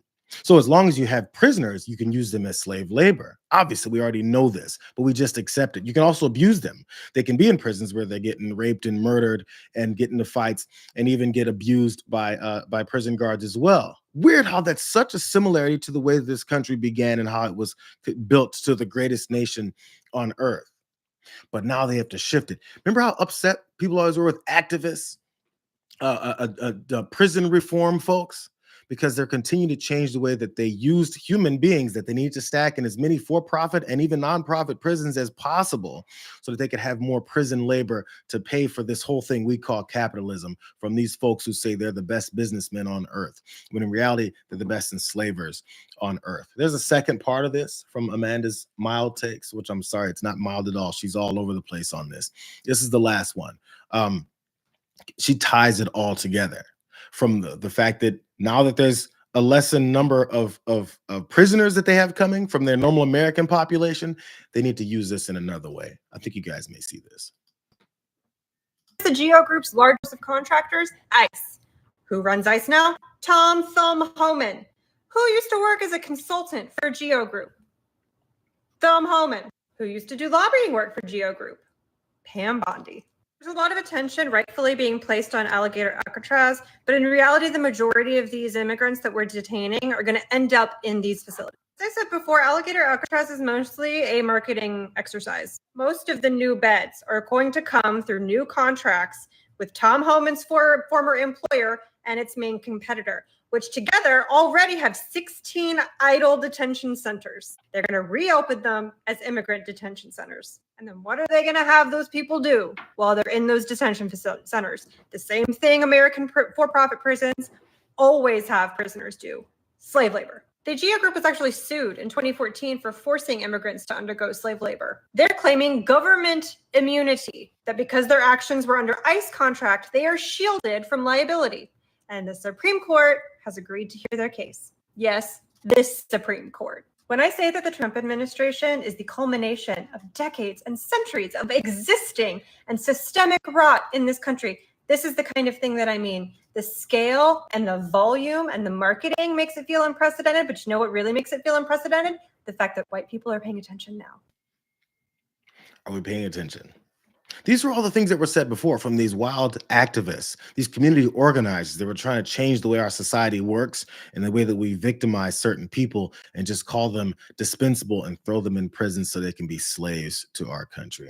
So as long as you have prisoners, you can use them as slave labor. Obviously, we already know this, but we just accept it. You can also abuse them. They can be in prisons where they're getting raped and murdered and get into fights and even get abused by prison guards as well. Weird how that's such a similarity to the way this country began and how it was built to the greatest nation on earth. But now they have to shift it. Remember how upset people always were with activists, prison reform folks? Because they're continuing to change the way that they used human beings that they need to stack in as many for-profit and even non-profit prisons as possible so that they could have more prison labor to pay for this whole thing we call capitalism from these folks who say they're the best businessmen on earth, when in reality, they're the best enslavers on earth. There's a second part of this from Amanda's mild takes, which I'm sorry, it's not mild at all. She's all over the place on this. This is the last one. She ties it all together from the fact that now that there's a lessened number of prisoners that they have coming from their normal American population, they need to use this in another way. I think you guys may see this. The GEO Group's largest of contractors, ICE. Who runs ICE now? Tom Thumb Homan, who used to work as a consultant for GEO Group. Thumb Homan, who used to do lobbying work for GEO Group. Pam Bondi. There's a lot of attention rightfully being placed on alligator Alcatraz, but in reality, the majority of these immigrants that we're detaining are going to end up in these facilities. As I said before, alligator Alcatraz is mostly a marketing exercise. Most of the new beds are going to come through new contracts with Tom Homan's former employer and its main competitor, which together already have 16 idle detention centers. They're going to reopen them as immigrant detention centers. And then what are they going to have those people do while they're in those detention centers? The same thing American for-profit prisons always have prisoners do: slave labor. The GEO Group was actually sued in 2014 for forcing immigrants to undergo slave labor. They're claiming government immunity, that because their actions were under ICE contract, they are shielded from liability. And the Supreme Court has agreed to hear their case. Yes, this Supreme Court. When I say that the Trump administration is the culmination of decades and centuries of existing and systemic rot in this country, this is the kind of thing that I mean. The scale and the volume and the marketing makes it feel unprecedented, but you know what really makes it feel unprecedented? The fact that white people are paying attention now. Are we paying attention? These were all the things that were said before from these wild activists, these community organizers that were trying to change the way our society works and the way that we victimize certain people and just call them dispensable and throw them in prison so they can be slaves to our country.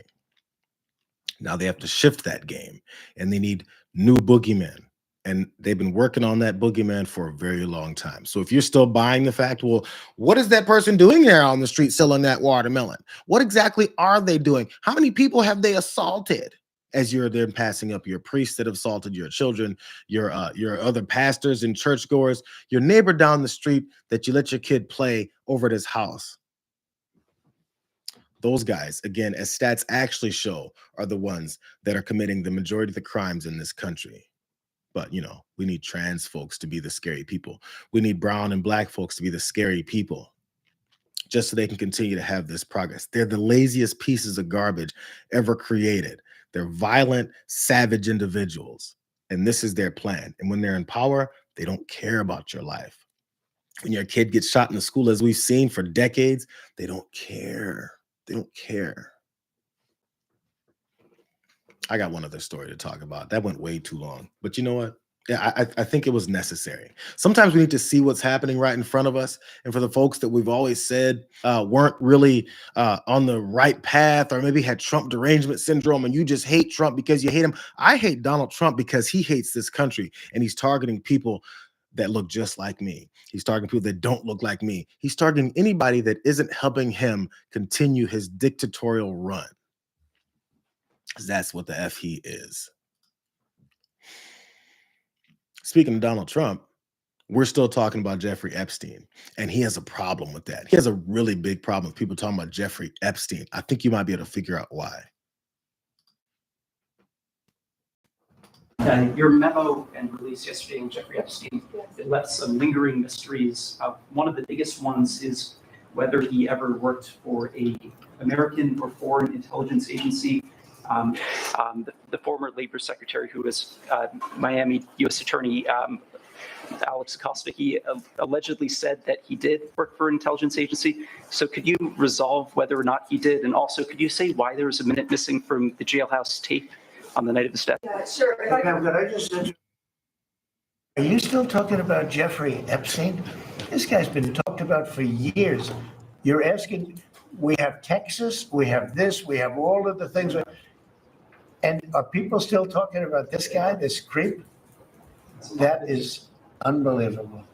Now they have to shift that game and they need new boogeymen. And they've been working on that boogeyman for a very long time. So if you're still buying the fact, well, what is that person doing there on the street selling that watermelon? What exactly are they doing? How many people have they assaulted? As you're then passing up your priests that have assaulted your children, your other pastors and churchgoers, your neighbor down the street that you let your kid play over at his house. Those guys, again, as stats actually show, are the ones that are committing the majority of the crimes in this country. But, you know, we need trans folks to be the scary people. We need brown and black folks to be the scary people, just so they can continue to have this progress. They're the laziest pieces of garbage ever created. They're violent, savage individuals. And this is their plan. And when they're in power, they don't care about your life. When your kid gets shot in the school, as we've seen for decades, they don't care. They don't care. I got one other story to talk about. That went way too long. But you know what? Yeah, I think it was necessary. Sometimes we need to see what's happening right in front of us. And for the folks that we've always said weren't really on the right path, or maybe had Trump derangement syndrome and you just hate Trump because you hate him. I hate Donald Trump because he hates this country and he's targeting people that look just like me. He's targeting people that don't look like me. He's targeting anybody that isn't helping him continue his dictatorial run. That's what the F he is. Speaking of Donald Trump, we're still talking about Jeffrey Epstein, and he has a problem with that. He has a really big problem with people talking about Jeffrey Epstein. I think you might be able to figure out why. Your memo and release yesterday on Jeffrey Epstein, it left some lingering mysteries. One of the biggest ones is whether he ever worked for an American or foreign intelligence agency. The former labor secretary, who was Miami U.S. Attorney Alex Acosta, he allegedly said that he did work for an intelligence agency. So could you resolve whether or not he did? And also, could you say why there was a minute missing from the jailhouse tape on the night of his death? Yeah, sure. Could I just Are you still talking about Jeffrey Epstein? This guy's been talked about for years. You're asking, we have Texas, we have this, we have all of the things. And are people still talking about this guy, this creep? That is unbelievable.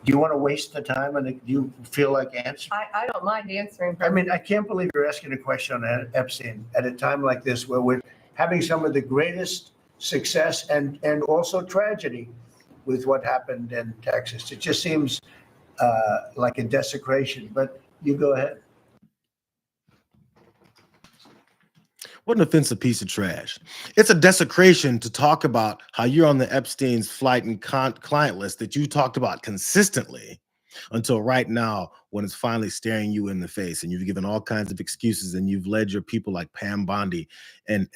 Do you want to waste the time and do you feel like answering? I don't mind answering. I mean, I can't believe you're asking a question on Epstein at a time like this where we're having some of the greatest success and also tragedy with what happened in Texas. It just seems like a desecration, but you go ahead. What an offensive piece of trash. It's a desecration to talk about how you're on the Epstein's flight and client list that you talked about consistently until right now when it's finally staring you in the face and you've given all kinds of excuses and you've led your people like Pam Bondi and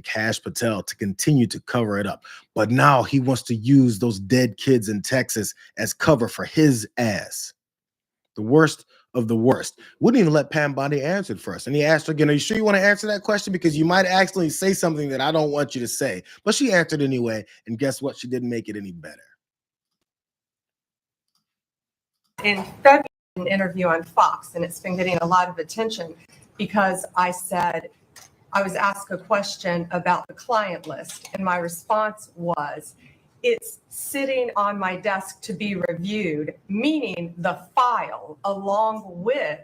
Cash Patel to continue to cover it up. But now he wants to use those dead kids in Texas as cover for his ass. The worst of the worst. Wouldn't even let Pam Bondi answer it first. And he asked her again, are you sure you want to answer that question? Because you might accidentally say something that I don't want you to say. But she answered anyway. And guess what? She didn't make it any better. In February, an interview on Fox, and it's been getting a lot of attention because I said, I was asked a question about the client list. And my response was, it's sitting on my desk to be reviewed, meaning the file along with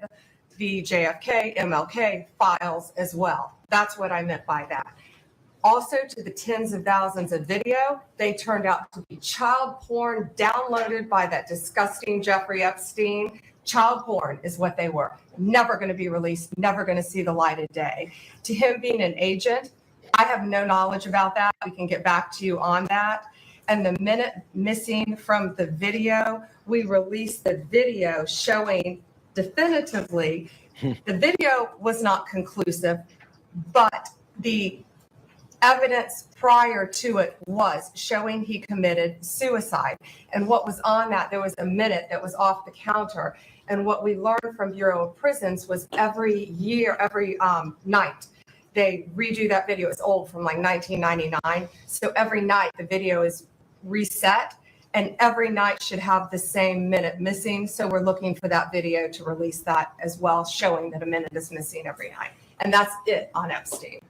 the JFK, MLK files as well. That's what I meant by that. Also, to the tens of thousands of video, they turned out to be child porn downloaded by that disgusting Jeffrey Epstein. Child porn is what they were. Never going to be released, never going to see the light of day. To him being an agent, I have no knowledge about that. We can get back to you on that. And the minute missing from the video, we released the video showing definitively the video was not conclusive, but the evidence prior to it was showing he committed suicide. And what was on that, there was a minute that was off the counter. And what we learned from Bureau of Prisons was every year, every night, they redo that video. It's old, from like 1999. So every night the video is reset, and every night should have the same minute missing. So we're looking for that video to release that as well, showing that a minute is missing every night. And that's it on Epstein.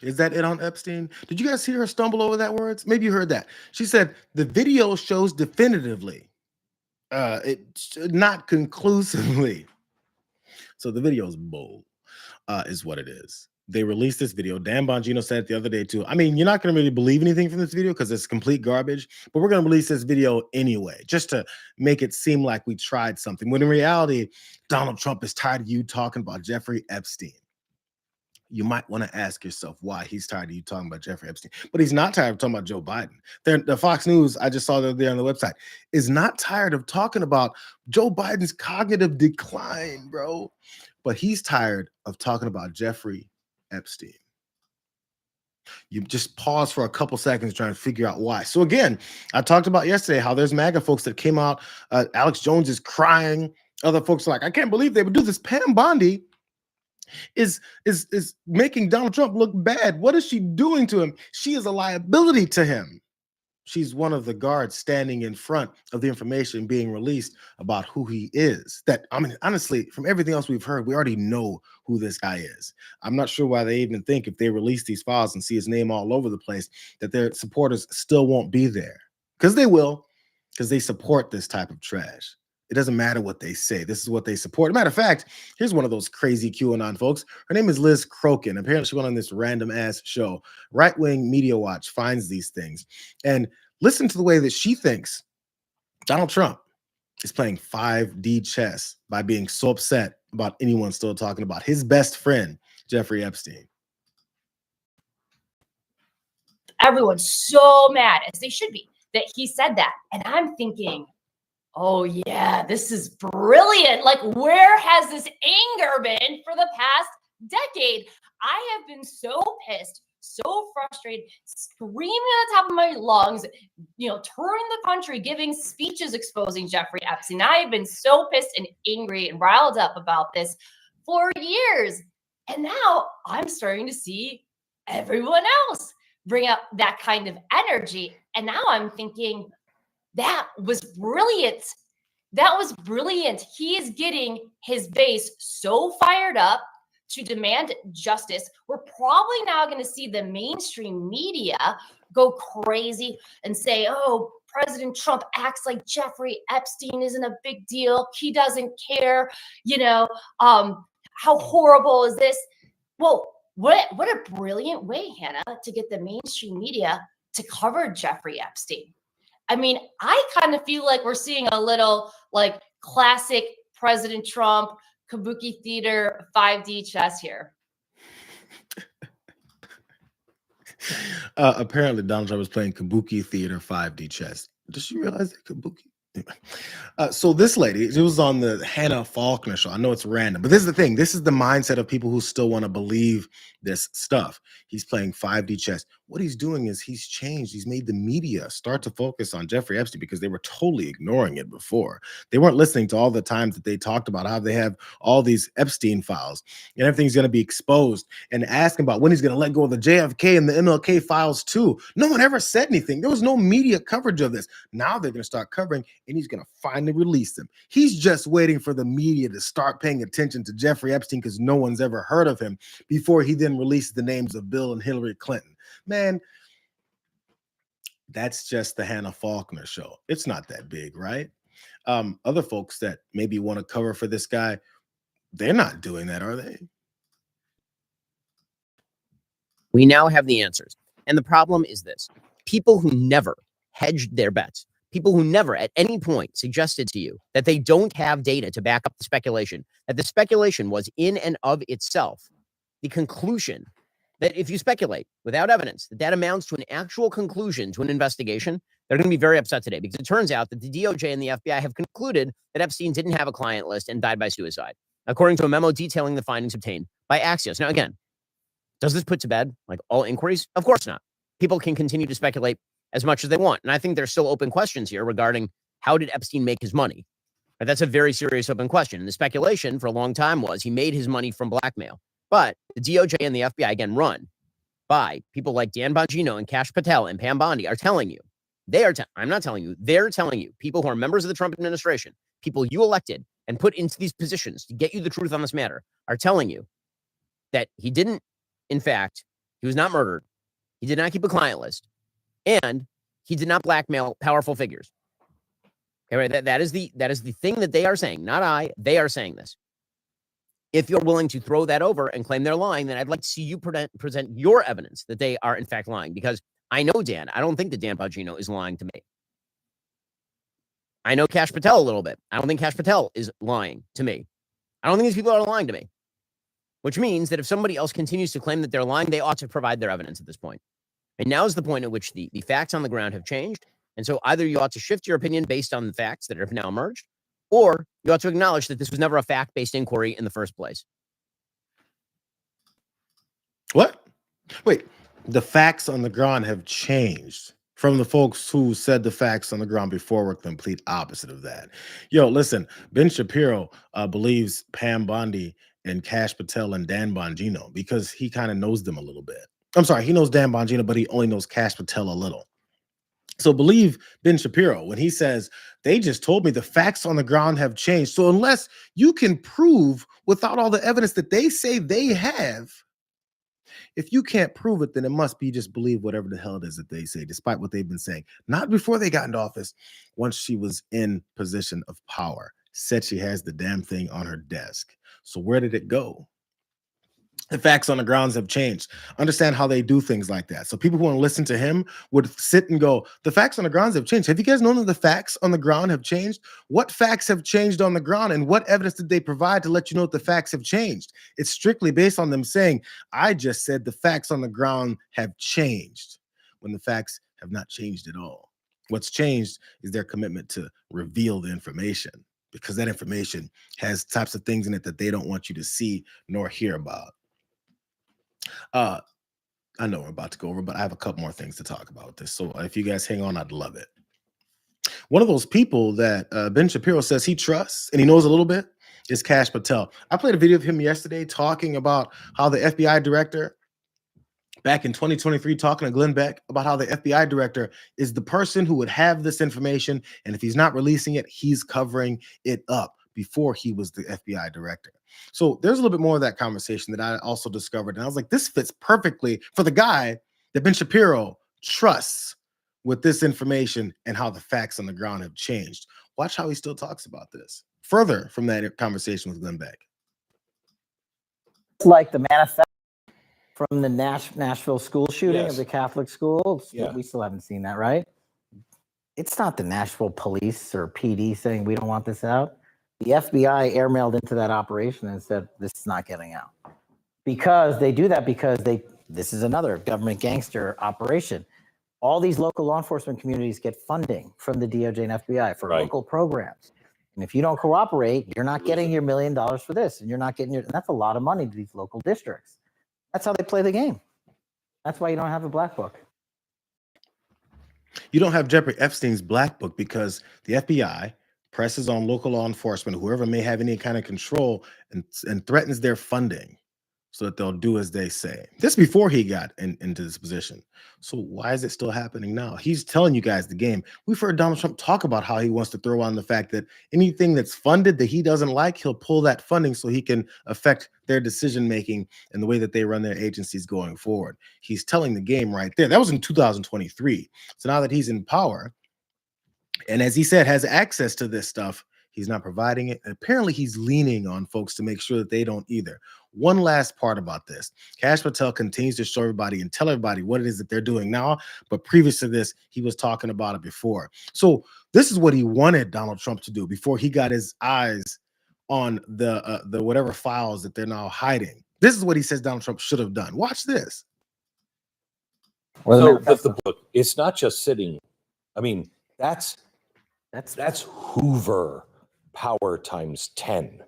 Is that it on Epstein? Did you guys hear her stumble over that words? Maybe you heard that. She said the video shows definitively, not conclusively. So the video is bold, is what it is. They released this video. Dan Bongino said it the other day too. I mean, you're not going to really believe anything from this video because it's complete garbage, but we're going to release this video anyway, just to make it seem like we tried something. When in reality, Donald Trump is tired of you talking about Jeffrey Epstein. You might want to ask yourself why he's tired of you talking about Jeffrey Epstein, but he's not tired of talking about Joe Biden. The Fox News, I just saw that there on the website, is not tired of talking about Joe Biden's cognitive decline, bro. But he's tired of talking about Jeffrey Epstein. You just pause for a couple seconds trying to figure out why. So again, I talked about yesterday how there's MAGA folks that came out. Alex Jones is crying. Other folks are like, I can't believe they would do this. Pam Bondi is making Donald Trump look bad. What is she doing to him? She is a liability to him. She's one of the guards standing in front of the information being released about who he is. That, I mean, honestly, from everything else we've heard, we already know who this guy is. I'm not sure why they even think if they release these files and see his name all over the place, that their supporters still won't be there. Because they will, because they support this type of trash. It doesn't matter what they say. This is what they support. Matter of fact, here's one of those crazy QAnon folks. Her name is Liz Croken. Apparently she went on this random ass show. Right-wing Media Watch finds these things. And listen to the way that she thinks Donald Trump is playing 5D chess by being so upset about anyone still talking about his best friend, Jeffrey Epstein. Everyone's so mad, as they should be, that he said that. And I'm thinking, oh yeah, this is brilliant. Like, where has this anger been for the past decade? I have been so pissed, so frustrated, screaming at the top of my lungs, touring the country, giving speeches exposing Jeffrey Epstein. I have been so pissed and angry and riled up about this for years. And now I'm starting to see everyone else bring up that kind of energy. And now I'm thinking, that was brilliant. That was brilliant. He is getting his base so fired up to demand justice. We're probably now going to see the mainstream media go crazy and say, oh, President Trump acts like Jeffrey Epstein isn't a big deal. He doesn't care. How horrible is this? Well, what a brilliant way, Hannah, to get the mainstream media to cover Jeffrey Epstein. I mean, I kind of feel like we're seeing a little like classic President Trump kabuki theater 5D chess here. Apparently, Donald Trump was playing kabuki theater 5D chess. Does she realize that kabuki? So this lady, it was on the Hannah Faulkner show. I know it's random, but this is the thing. This is the mindset of people who still want to believe this stuff. He's playing 5D chess. What he's doing is he's changed. He's made the media start to focus on Jeffrey Epstein because they were totally ignoring it before. They weren't listening to all the times that they talked about how they have all these Epstein files and everything's going to be exposed, and asking about when he's going to let go of the JFK and the MLK files too. No one ever said anything. There was no media coverage of this. Now they're going to start covering, and he's going to finally release them. He's just waiting for the media to start paying attention to Jeffrey Epstein because no one's ever heard of him before he then releases the names of Bill and Hillary Clinton. Man, that's just the Hannah Faulkner show. It's not that big, right? Other folks that maybe want to cover for this guy, they're not doing that, are they? We now have the answers. And the problem is this. People who never hedged their bets, people who never at any point suggested to you that they don't have data to back up the speculation, that the speculation was in and of itself the conclusion, that if you speculate without evidence, that amounts to an actual conclusion to an investigation, they're going to be very upset today because it turns out that the DOJ and the FBI have concluded that Epstein didn't have a client list and died by suicide, according to a memo detailing the findings obtained by Axios. Now, again, does this put to bed like all inquiries? Of course not. People can continue to speculate as much as they want. And I think there's still open questions here regarding how did Epstein make his money? But that's a very serious open question. And the speculation for a long time was he made his money from blackmail. But the DOJ and the FBI, again, run by people like Dan Bongino and Kash Patel and Pam Bondi are telling you, I'm not telling you, they're telling you, people who are members of the Trump administration, people you elected and put into these positions to get you the truth on this matter, are telling you that he didn't, in fact, he was not murdered. He did not keep a client list. And he did not blackmail powerful figures. Okay, right? That is the thing that they are saying, not I. They are saying this. If you're willing to throw that over and claim they're lying, then I'd like to see you present your evidence that they are in fact lying. Because I know Dan. I don't think that Dan Bongino is lying to me. I know Kash Patel a little bit. I don't think Kash Patel is lying to me. I don't think these people are lying to me. Which means that if somebody else continues to claim that they're lying, they ought to provide their evidence at this point. And now is the point at which the facts on the ground have changed. And so either you ought to shift your opinion based on the facts that have now emerged, or you ought to acknowledge that this was never a fact-based inquiry in the first place. What? Wait, the facts on the ground have changed from the folks who said the facts on the ground before were the complete opposite of that. Yo, listen, Ben Shapiro believes Pam Bondi and Kash Patel and Dan Bongino because he kind of knows them a little bit. I'm sorry, he knows Dan Bongino, but he only knows Kash Patel a little. So believe Ben Shapiro when he says, they just told me the facts on the ground have changed. So unless you can prove without all the evidence that they say they have, if you can't prove it, then it must be just believe whatever the hell it is that they say, despite what they've been saying. Not before they got into office, once she was in position of power, said she has the damn thing on her desk. So where did it go? The facts on the grounds have changed. Understand how they do things like that. So people who want to listen to him would sit and go, the facts on the grounds have changed. Have you guys known that the facts on the ground have changed? What facts have changed on the ground, and what evidence did they provide to let you know that the facts have changed? It's strictly based on them saying, I just said the facts on the ground have changed, when the facts have not changed at all. What's changed is their commitment to reveal the information, because that information has types of things in it that they don't want you to see nor hear about. I know we're about to go over, but I have a couple more things to talk about with this. So if you guys hang on, I'd love it. One of those people that Ben Shapiro says he trusts and he knows a little bit is Kash Patel. I played a video of him yesterday talking about how the FBI director back in 2023 talking to Glenn Beck about how the FBI director is the person who would have this information, and if he's not releasing it, he's covering it up before he was the FBI director. So there's a little bit more of that conversation that I also discovered, and I was like, this fits perfectly for the guy that Ben Shapiro trusts with this information and how the facts on the ground have changed. Watch how he still talks about this further from that conversation with Glenn Beck. Like the manifesto from the Nashville school shooting Yes. of the Catholic school. Yeah. We still haven't seen that, right? It's not the Nashville police or PD saying we don't want this out. The FBI airmailed into that operation and said this is not getting out. Because they do that because this is another government gangster operation. All these local law enforcement communities get funding from the DOJ and FBI for local programs. And if you don't cooperate, you're not getting your $1 million for this, and you're not getting and that's a lot of money to these local districts. That's how they play the game. That's why you don't have a black book. You don't have Jeffrey Epstein's black book because the FBI presses on local law enforcement, whoever may have any kind of control, and threatens their funding so that they'll do as they say. This before he got into this position. So why is it still happening now? He's telling you guys the game. We've heard Donald Trump talk about how he wants to throw on the fact that anything that's funded that he doesn't like, he'll pull that funding so he can affect their decision-making and the way that they run their agencies going forward. He's telling the game right there. That was in 2023. So now that he's in power, and as he said, has access to this stuff, he's not providing it. And apparently he's leaning on folks to make sure that they don't either. One last part about this. Kash Patel continues to show everybody and tell everybody what it is that they're doing now. But previous to this, he was talking about it before. So this is what he wanted Donald Trump to do before he got his eyes on the whatever files that they're now hiding. This is what he says Donald Trump should have done. Watch this. So, but the book, it's not just sitting. I mean, that's Hoover power times 10.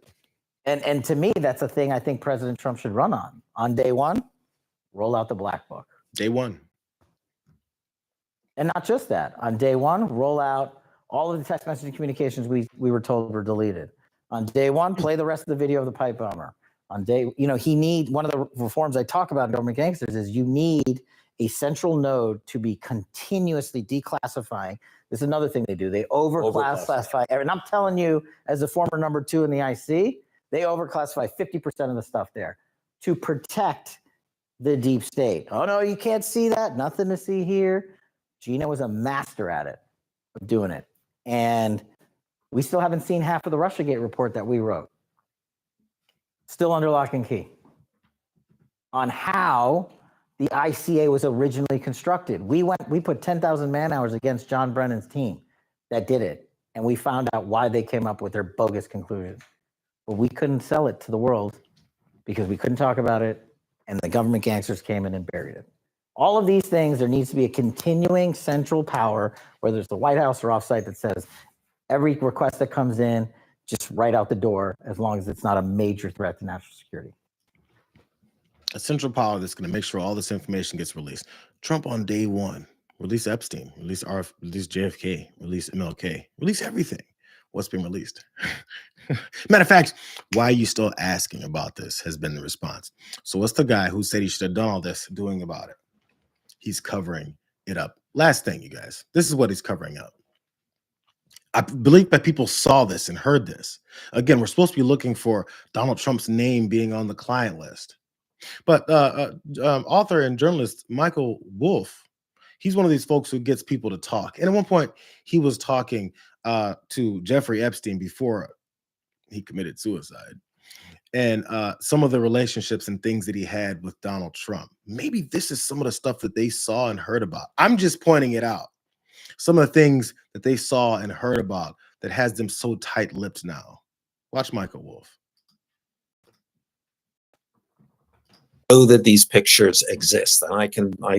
And to me, that's a thing I think President Trump should run on. On day one, roll out the black book. Day one. And not just that. On day one, roll out all of the text messaging communications we were told were deleted. On day one, play the rest of the video of the pipe bomber. On day, one of the reforms I talk about in government gangsters is you need a central node to be continuously declassifying. This is another thing they do. They overclassify. And I'm telling you, as a former number 2 in the IC, they overclassify 50% of the stuff there to protect the deep state. Oh, no, you can't see that. Nothing to see here. Gina was a master at it, of doing it. And we still haven't seen half of the Russiagate report that we wrote. Still under lock and key. On how the ICA was originally constructed. We put 10,000 man hours against John Brennan's team that did it. And we found out why they came up with their bogus conclusion. But we couldn't sell it to the world because we couldn't talk about it. And the government gangsters came in and buried it. All of these things, there needs to be a continuing central power, whether it's the White House or offsite, that says every request that comes in, just right out the door, as long as it's not a major threat to national security. A central power that's going to make sure all this information gets released. Trump on day one, release Epstein, release JFK, release MLK, release everything. What's been released? Matter of fact, why are you still asking about this has been the response. So what's the guy who said he should have done all this doing about it? He's covering it up. Last thing, you guys, this is what he's covering up. I believe that people saw this and heard this. Again, we're supposed to be looking for Donald Trump's name being on the client list. But author and journalist Michael Wolff, he's one of these folks who gets people to talk. And at one point, he was talking to Jeffrey Epstein before he committed suicide. And some of the relationships and things that he had with Donald Trump. Maybe this is some of the stuff that they saw and heard about. I'm just pointing it out. Some of the things that they saw and heard about that has them so tight-lipped now. Watch Michael Wolff. Know that these pictures exist, and I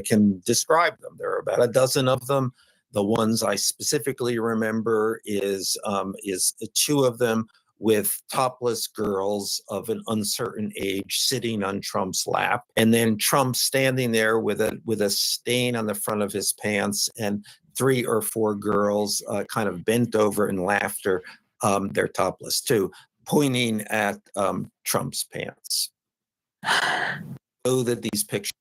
can describe them. There are about a dozen of them. The ones I specifically remember is 2 of them with topless girls of an uncertain age sitting on Trump's lap, and then Trump standing there with a stain on the front of his pants, and 3 or 4 girls kind of bent over in laughter. They're topless too, pointing at Trump's pants. Know that these pictures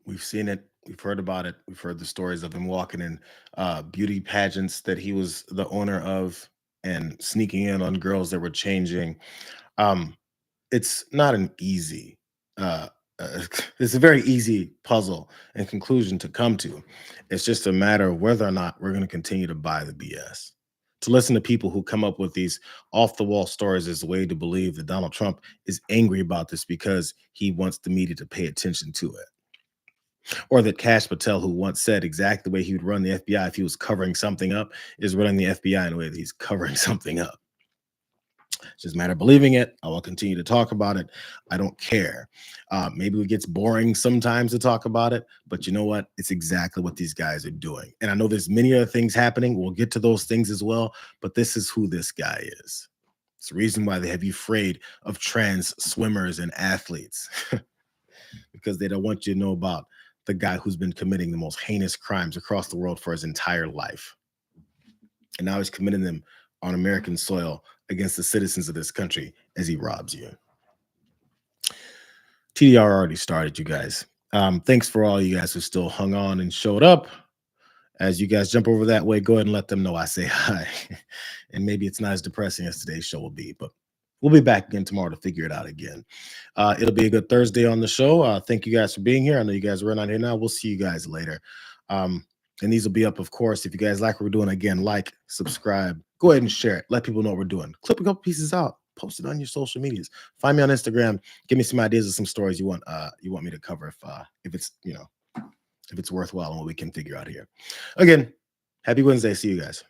We've seen it. We've heard about it. We've heard the stories of him walking in beauty pageants that he was the owner of and sneaking in on girls that were changing. Um, it's not an easy, uh, it's a very easy puzzle and conclusion to come to. It's just a matter of whether or not we're going to continue to buy the BS. To listen to people who come up with these off the wall stories as a way to believe that Donald Trump is angry about this because he wants the media to pay attention to it. Or that Cash Patel, who once said exactly the way he would run the FBI if he was covering something up, is running the FBI in a way that he's covering something up. It's just a matter of believing it. I will continue to talk about it. I don't care. Maybe it gets boring sometimes to talk about it, but you know what? It's exactly what these guys are doing. And I know there's many other things happening. We'll get to those things as well, but this is who this guy is. It's the reason why they have you afraid of trans swimmers and athletes because they don't want you to know about the guy who's been committing the most heinous crimes across the world for his entire life. And now he's committing them on American soil against the citizens of this country as he robs you. TDR already started, you guys. Thanks for all you guys who still hung on and showed up. As you guys jump over that way, go ahead and let them know I say hi. And maybe it's not as depressing as today's show will be, but we'll be back again tomorrow to figure it out again. It'll be a good Thursday on the show. Thank you guys for being here. I know you guys are running out here now. We'll see you guys later. And these will be up, of course. If you guys like what we're doing, again, like, subscribe, go ahead and share it. Let people know what we're doing. Clip a couple pieces out. Post it on your social medias. Find me on Instagram. Give me some ideas of some stories you want me to cover if it's if it's worthwhile and what we can figure out here. Again, happy Wednesday. See you guys.